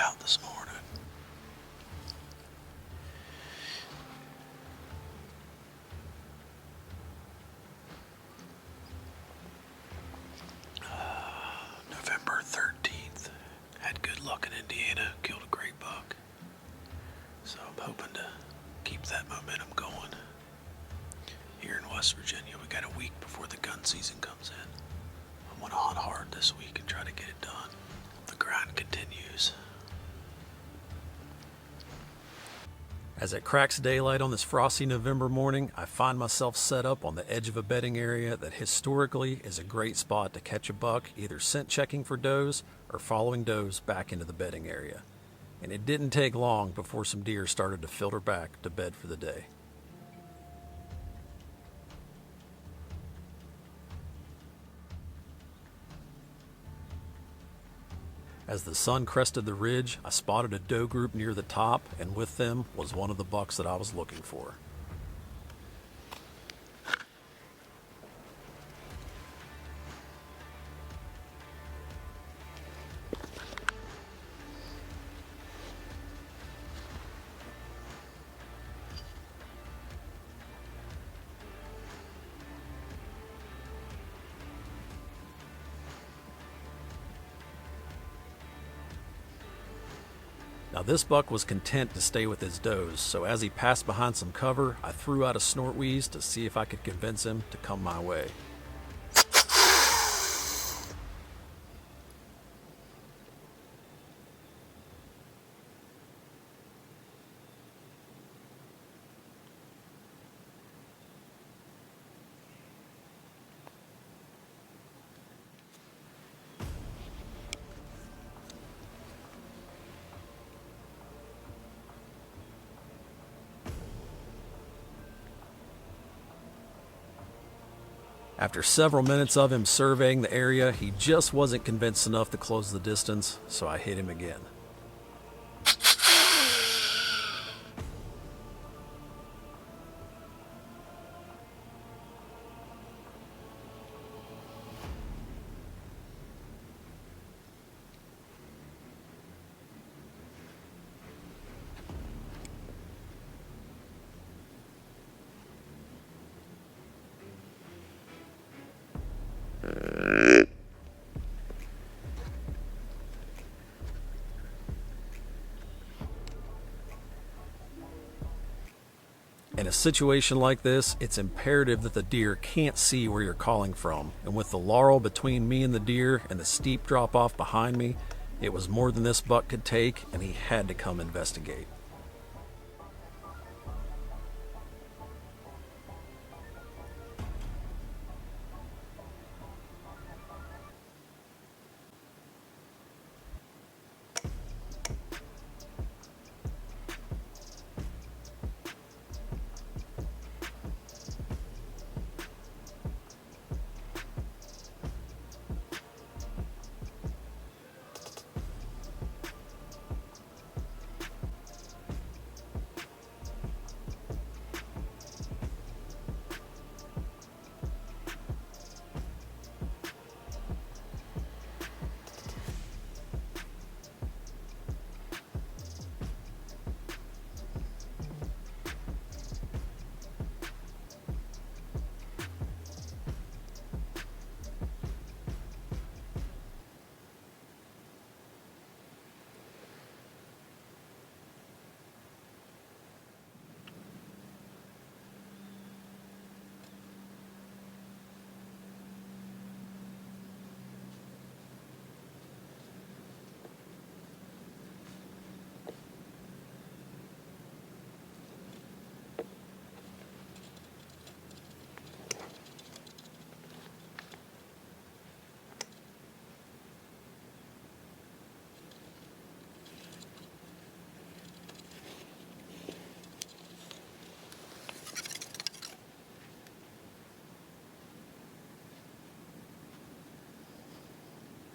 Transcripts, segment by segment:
out this morning. November 13th. Had good luck in Indiana. Killed a great buck. So I'm hoping to keep that momentum going. Here in West Virginia, we got a week before the gun season comes in. I want to hunt hard this week and try to get it done. The grind continues. As it cracks daylight on this frosty November morning, I find myself set up on the edge of a bedding area that historically is a great spot to catch a buck, either scent checking for does or following does back into the bedding area. And it didn't take long before some deer started to filter back to bed for the day. As the sun crested the ridge, I spotted a doe group near the top, and with them was one of the bucks that I was looking for. Now this buck was content to stay with his does, so as he passed behind some cover, I threw out a snort wheeze to see if I could convince him to come my way. After several minutes of him surveying the area, he just wasn't convinced enough to close the distance, so I hit him again. In a situation like this, it's imperative that the deer can't see where you're calling from, and with the laurel between me and the deer and the steep drop off behind me, it was more than this buck could take, and he had to come investigate.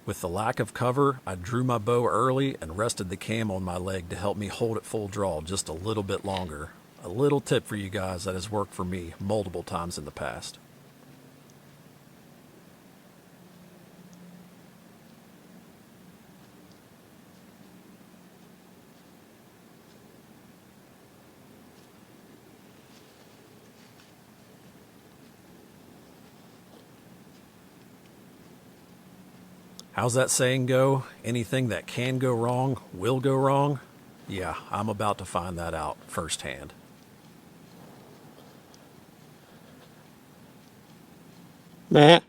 With the lack of cover, I drew my bow early and rested the cam on my leg to help me hold it full draw just a little bit longer. A little tip for you guys that has worked for me multiple times in the past. How's that saying go? Anything that can go wrong will go wrong? Yeah, I'm about to find that out firsthand. Matt.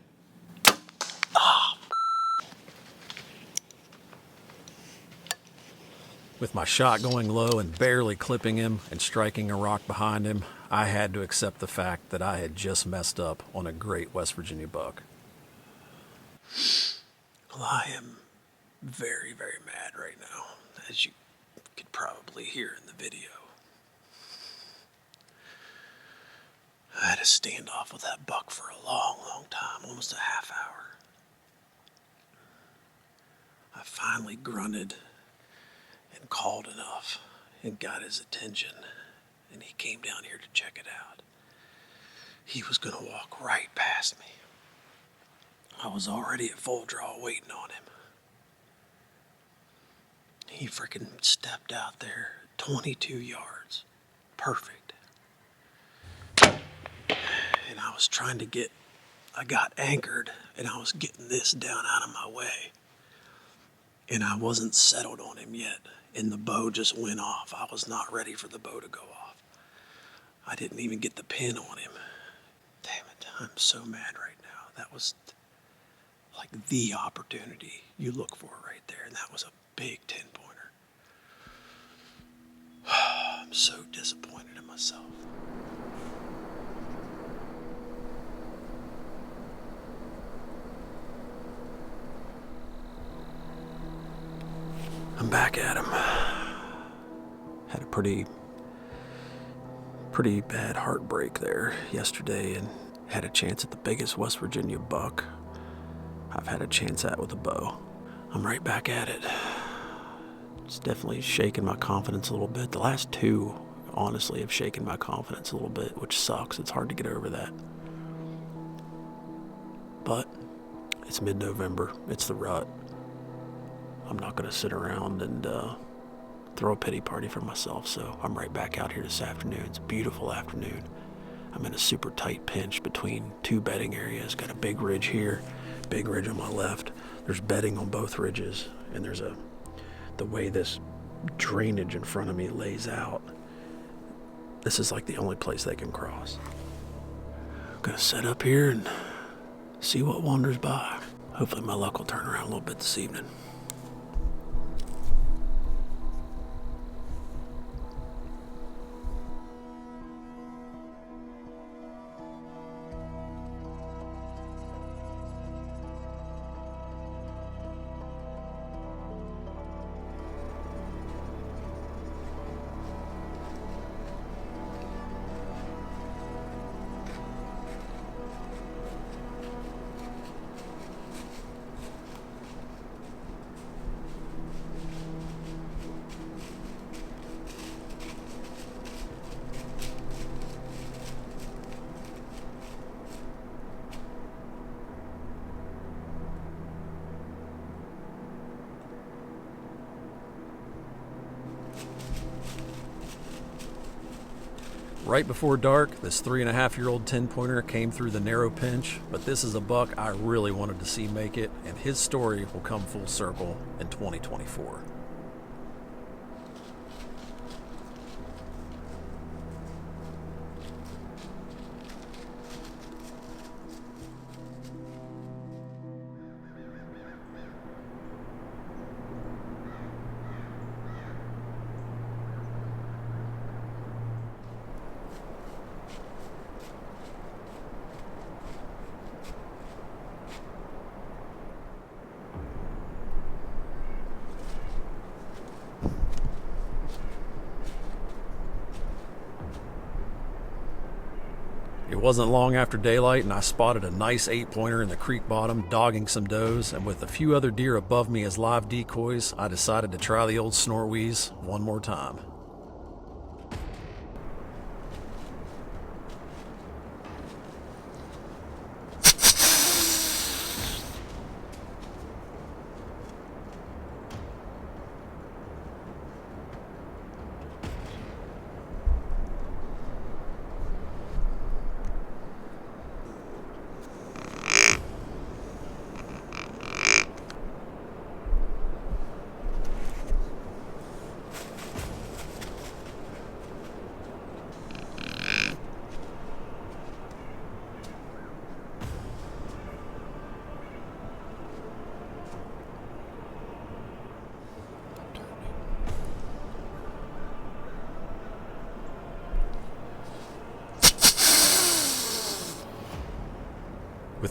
With my shot going low and barely clipping him and striking a rock behind him, I had to accept the fact that I had just messed up on a great West Virginia buck. Well, I am very, very mad right now, as you could probably hear in the video. I had a standoff with that buck for a long, long time, almost a half hour. I finally grunted and called enough and got his attention, and he came down here to check it out. He was going to walk right past me. I was already at full draw waiting on him. He freaking stepped out there 22 yards. Perfect. And I got anchored, and I was getting this down out of my way. And I wasn't settled on him yet, and the bow just went off. I was not ready for the bow to go off. I didn't even get the pin on him. Damn it, I'm so mad right now. That was like the opportunity you look for right there, and that was a big 10-pointer. I'm so disappointed in myself. I'm back at him. Had a pretty bad heartbreak there yesterday and had a chance at the biggest West Virginia buck I've had a chance at with a bow. I'm right back at it. It's definitely shaken my confidence a little bit. The last two, honestly, have shaken my confidence a little bit, which sucks. It's hard to get over that. But it's mid-November. It's the rut. I'm not going to sit around and throw a pity party for myself, so I'm right back out here this afternoon. It's a beautiful afternoon. I'm in a super tight pinch between two bedding areas. Got a big ridge here, big ridge on my left. There's bedding on both ridges, and there's the way this drainage in front of me lays out. This is like the only place they can cross. I'm going to set up here and see what wanders by. Hopefully my luck will turn around a little bit this evening. Right before dark, this 3.5-year-old 10-pointer came through the narrow pinch, but this is a buck I really wanted to see make it, and his story will come full circle in 2024. It wasn't long after daylight, and I spotted a nice 8-pointer in the creek bottom dogging some does, and with a few other deer above me as live decoys, I decided to try the old snort wheeze one more time.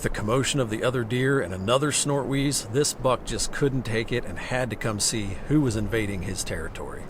With the commotion of the other deer and another snort wheeze, this buck just couldn't take it and had to come see who was invading his territory.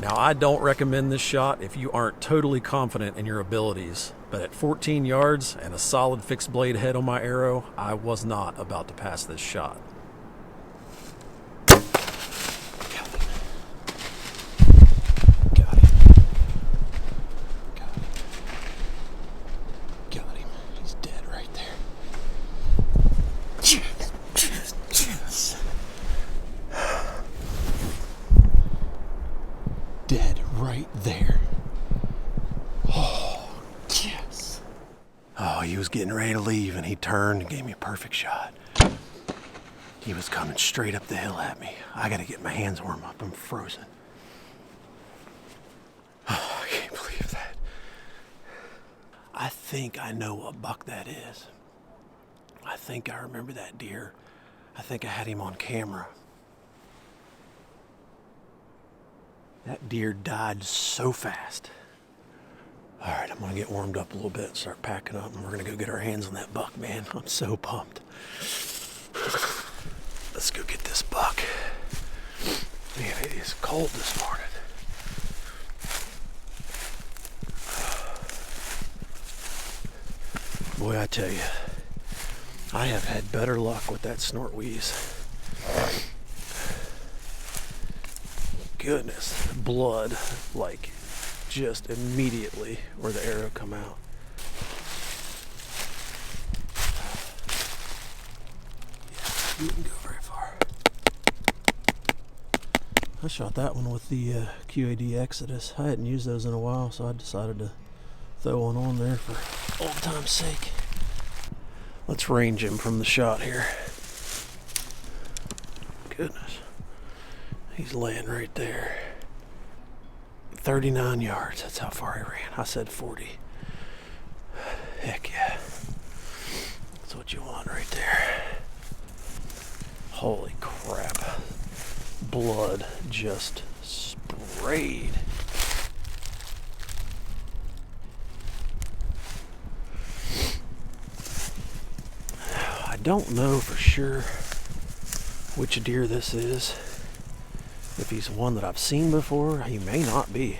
Now, I don't recommend this shot if you aren't totally confident in your abilities, but at 14 yards and a solid fixed blade head on my arrow, I was not about to pass this shot. Got him. He's dead right there. Yes. Dead right there. Oh, yes. Oh, he was getting ready to leave and he turned and gave me a perfect shot. He was coming straight up the hill at me. I gotta get my hands warm up. I'm frozen. Oh, I can't believe that. I think I know what buck that is. I think I remember that deer. I think I had him on camera. That deer died so fast. All right, I'm gonna get warmed up a little bit, start packing up, and we're gonna go get our hands on that buck, man. I'm so pumped. Let's go get this buck. Man, it is cold this morning. Boy, I tell you, I have had better luck with that snort wheeze. Goodness, blood, like, just immediately where the arrow come out. Yeah, you didn't go very far. I shot that one with the QAD Exodus. I hadn't used those in a while, so I decided to throw one on there for old time's sake. Let's range him from the shot here. Goodness. He's laying right there. 39 yards, that's how far he ran. I said 40. Heck yeah. That's what you want right there. Holy crap. Blood just sprayed. I don't know for sure which deer this is. If he's one that I've seen before, he may not be.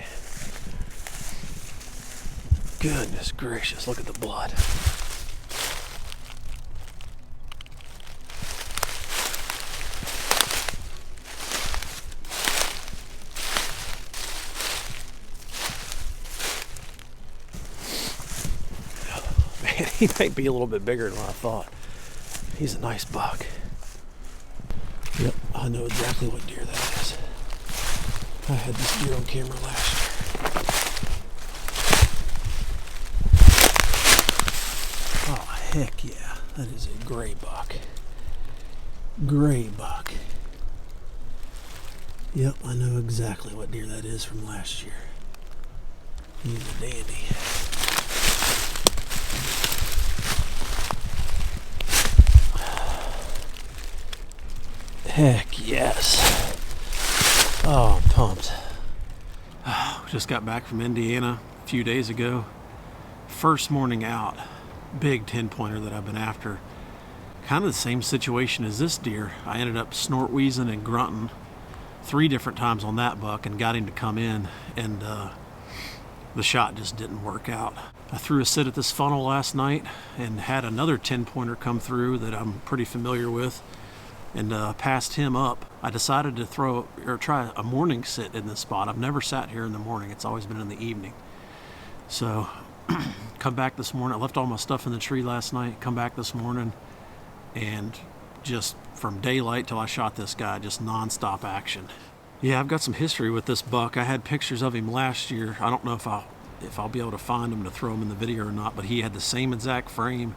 Goodness gracious, look at the blood. Oh, man, he might be a little bit bigger than what I thought. He's a nice buck. Yep, I know exactly what deer that is. I had this deer on camera last year. Oh, heck yeah. That is a gray buck. Gray buck. Yep, I know exactly what deer that is from last year. He's a dandy. Heck yes. Oh, I'm pumped. We just got back from Indiana a few days ago. First morning out, big 10-pointer that I've been after. Kind of the same situation as this deer. I ended up snort wheezing and grunting 3 different times on that buck and got him to come in, and the shot just didn't work out. I threw a sit at this funnel last night and had another 10-pointer come through that I'm pretty familiar with, and passed him up. I decided to try a morning sit in this spot. I've never sat here in the morning. It's always been in the evening. So come back this morning. I left all my stuff in the tree last night. Come back this morning, and just from daylight till I shot this guy, just nonstop action. Yeah, I've got some history with this buck. I had pictures of him last year. I don't know if I'll be able to find him to throw him in the video or not, but he had the same exact frame,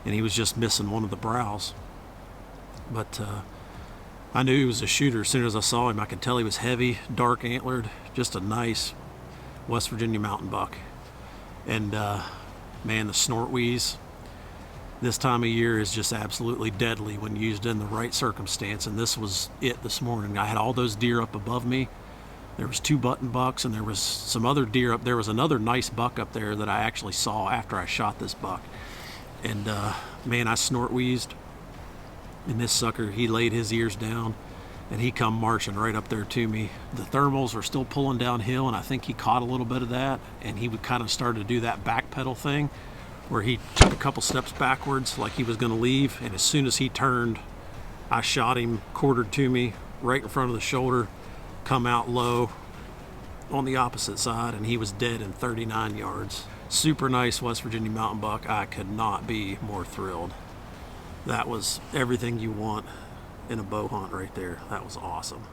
and he was just missing one of the brows. But I knew he was a shooter as soon as I saw him. I could tell he was heavy, dark antlered, just a nice West Virginia mountain buck. And man, the Snort wheeze this time of year is just absolutely deadly when used in the right circumstance, and this was it this morning. I had all those deer up above me. There was 2 button bucks, and there was some other deer up there. Was another nice buck up there that I actually saw after I shot this buck. And man, I Snort wheezed, and this sucker, he laid his ears down and he come marching right up there to me. The thermals were still pulling downhill, and I think he caught a little bit of that, and he would kind of start to do that back pedal thing where he took a couple steps backwards like he was going to leave, and as soon as he turned, I shot him, quartered to me right in front of the shoulder, come out low on the opposite side, and he was dead in 39 yards. Super nice West Virginia mountain buck. I could not be more thrilled. That was everything you want in a bow hunt right there. That was awesome.